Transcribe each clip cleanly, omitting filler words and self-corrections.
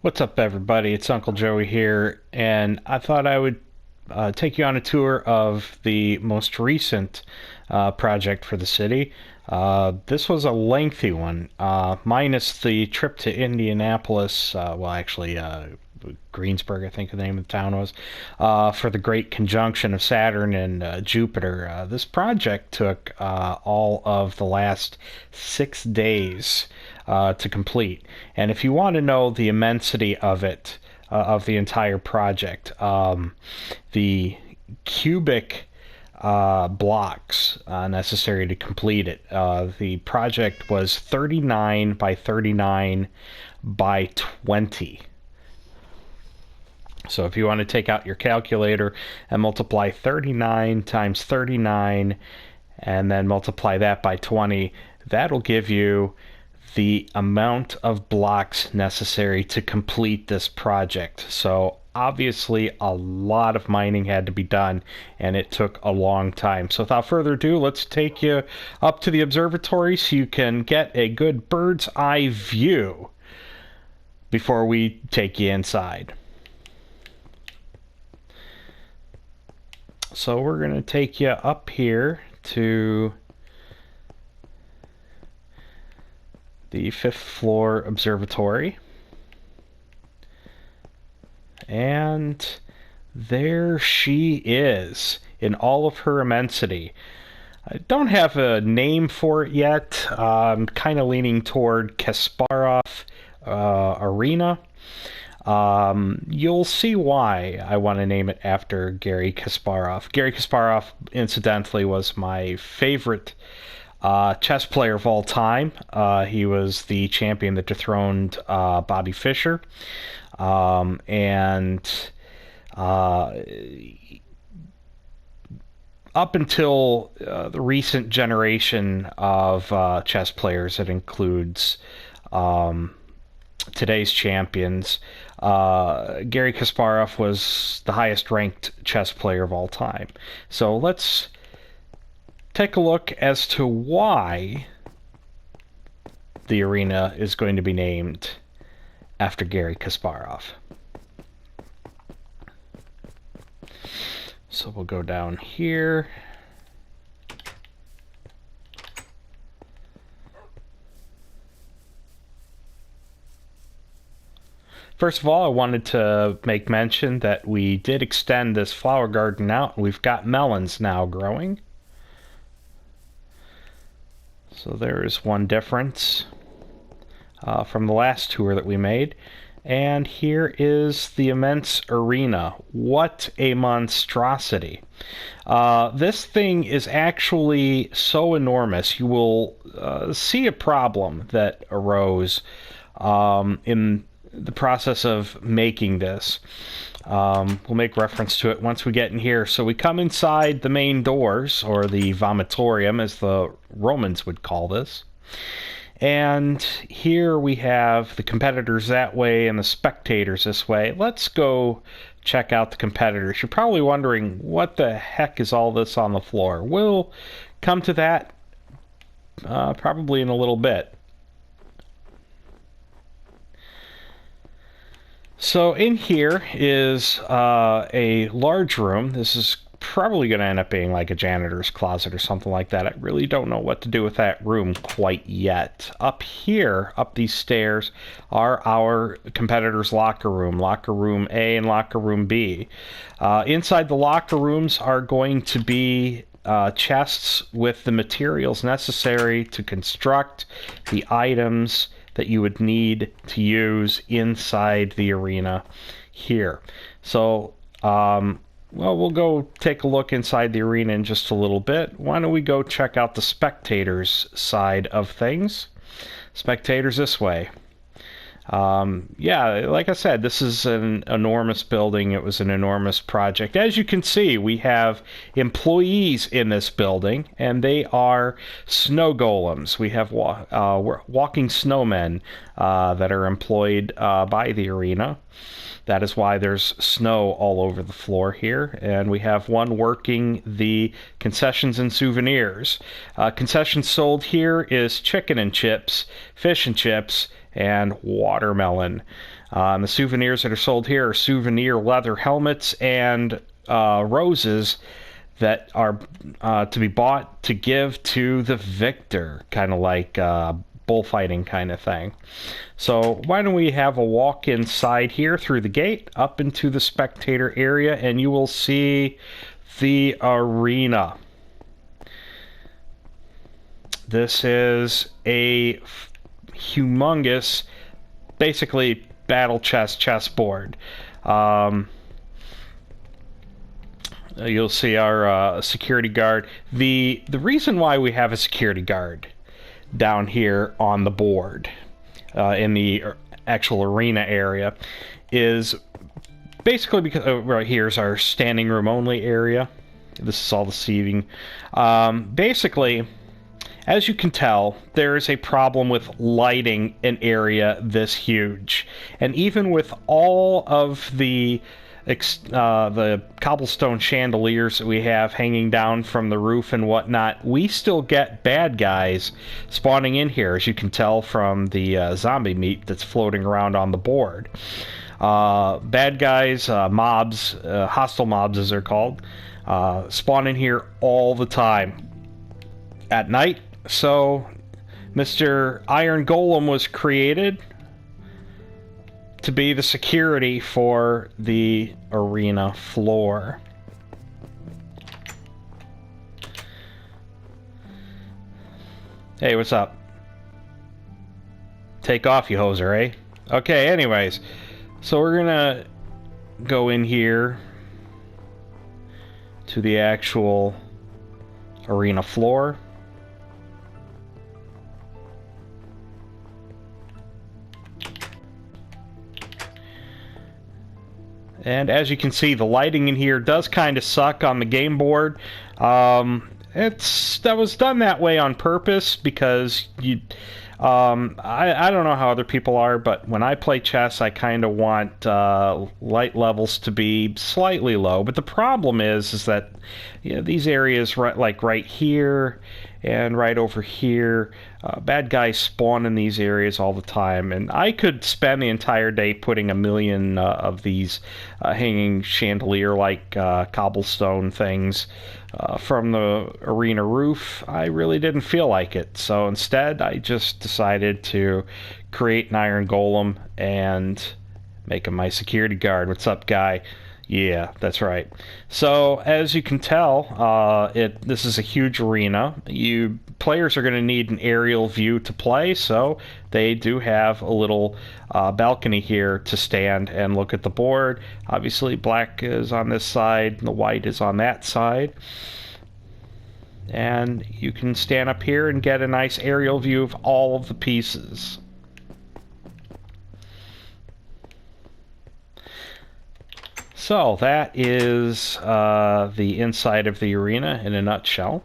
What's up, everybody? It's Uncle Joey here, and I thought I would take you on a tour of the most recent project for the city. This was a lengthy one, minus the trip to Indianapolis, Greensburg, I think the name of the town was, for the great conjunction of Saturn and Jupiter. This project took all of the last 6 days to complete. And if you want to know the immensity of it, of the entire project, the cubic blocks necessary to complete it. The project was 39 by 39 by 20. So if you want to take out your calculator and multiply 39 times 39 and then multiply that by 20, that'll give you the amount of blocks necessary to complete this project. So obviously a lot of mining had to be done, and it took a long time. So without further ado, let's take you up to the observatory so you can get a good bird's eye view before we take you inside. So we're going to take you up here to the 5th floor observatory. And there she is in all of her immensity. I don't have a name for it yet. I'm kind of leaning toward Kasparov Arena. You'll see why I want to name it after Garry Kasparov. Garry Kasparov, incidentally, was my favorite chess player of all time. He was the champion that dethroned Bobby Fischer. Up until the recent generation of chess players, it includes today's champions, Garry Kasparov was the highest ranked chess player of all time. So let's take a look as to why the arena is going to be named after Garry Kasparov. So we'll go down here. First of all, I wanted to make mention that we did extend this flower garden out. We've got melons now growing. So there is one difference from the last tour that we made. And here is the immense arena. What a monstrosity. This thing is actually so enormous. You will see a problem that arose in the process of making this. We'll make reference to it once we get in here. So we come inside the main doors, or the vomitorium, as the Romans would call this. And here we have the competitors that way and the spectators this way. Let's go check out the competitors. You're probably wondering, what the heck is all this on the floor? We'll come to that probably in a little bit. So in here is a large room. This is probably going to end up being like a janitor's closet or something like that. I really don't know what to do with that room quite yet. Up here, up these stairs, are our competitors' locker room A and locker room B. Inside the locker rooms are going to be chests with the materials necessary to construct the items that you would need to use inside the arena here. So, well, we'll go take a look inside the arena in just a little bit. Why don't we go check out the spectators' side of things? Spectators this way. Yeah, like I said, this is an enormous building. It was an enormous project. As you can see, we have employees in this building, and they are snow golems. We have walking snowmen that are employed by the arena. That is why there's snow all over the floor here. And we have one working the concessions and souvenirs. Concessions sold here is chicken and chips, fish and chips, and watermelon. And the souvenirs that are sold here are souvenir leather helmets and roses that are to be bought to give to the victor, kind of like bullfighting kind of thing. So why don't we have a walk inside here through the gate up into the spectator area, and you will see the arena. This is a humongous, basically battle chessboard. You'll see our security guard. The reason why we have a security guard down here on the board in the actual arena area is basically because right here's our standing room only area. This is all the seating. Basically, as you can tell, there is a problem with lighting an area this huge, and even with all of the cobblestone chandeliers that we have hanging down from the roof and whatnot, we still get bad guys spawning in here, as you can tell from the zombie meat that's floating around on the board. Bad guys, mobs, hostile mobs as they're called, spawn in here all the time at night. So Mr. Iron Golem was created to be the security for the arena floor. Hey, what's up? Take off, you hoser, eh? Okay, anyways. So we're gonna go in here to the actual arena floor. And as you can see, the lighting in here does kind of suck on the game board. That was done that way on purpose because I don't know how other people are, but when I play chess, I kind of want light levels to be slightly low. But the problem is that these areas right here and right over here, bad guys spawn in these areas all the time, and I could spend the entire day putting 1,000,000 of these hanging chandelier-like cobblestone things from the arena roof. I really didn't feel like it, so instead I just decided to create an Iron Golem and make him my security guard. What's up, guy? Yeah, that's right. So as you can tell, this is a huge arena. Players are going to need an aerial view to play, so they do have a little balcony here to stand and look at the board. Obviously, black is on this side, and the white is on that side. And you can stand up here and get a nice aerial view of all of the pieces. So that is the inside of the arena in a nutshell.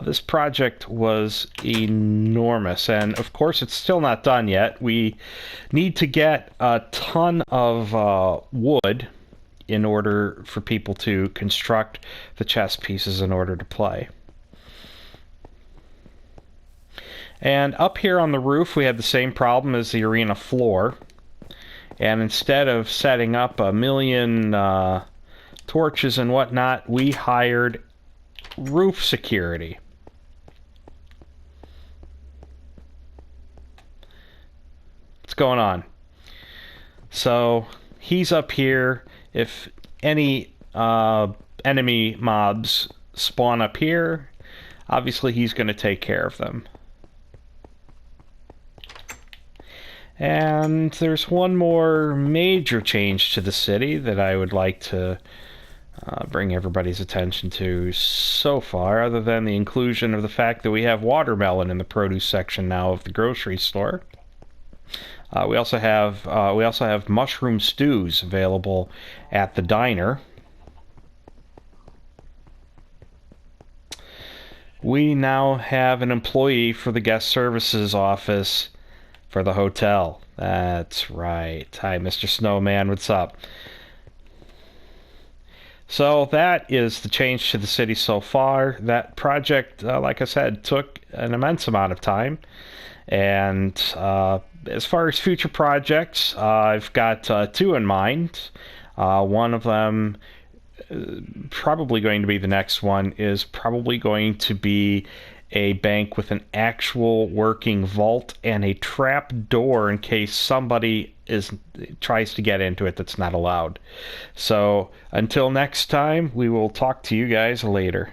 This project was enormous, and of course it's still not done yet. We need to get a ton of wood in order for people to construct the chess pieces in order to play. And up here on the roof we had the same problem as the arena floor. And instead of setting up 1,000,000 torches and whatnot, we hired roof security. What's going on? So he's up here. If any enemy mobs spawn up here, obviously he's going to take care of them. And there's one more major change to the city that I would like to bring everybody's attention to so far, other than the inclusion of the fact that we have watermelon in the produce section now of the grocery store. We also have mushroom stews available at the diner. We now have an employee for the guest services office for the hotel. That's right. Hi, Mr. Snowman. What's up? So that is the change to the city so far. That project, like I said, took an immense amount of time. And as far as future projects, I've got two in mind. One of them, probably going to be the next one, is probably going to be a bank with an actual working vault and a trap door in case somebody tries to get into it that's not allowed. So until next time, we will talk to you guys later.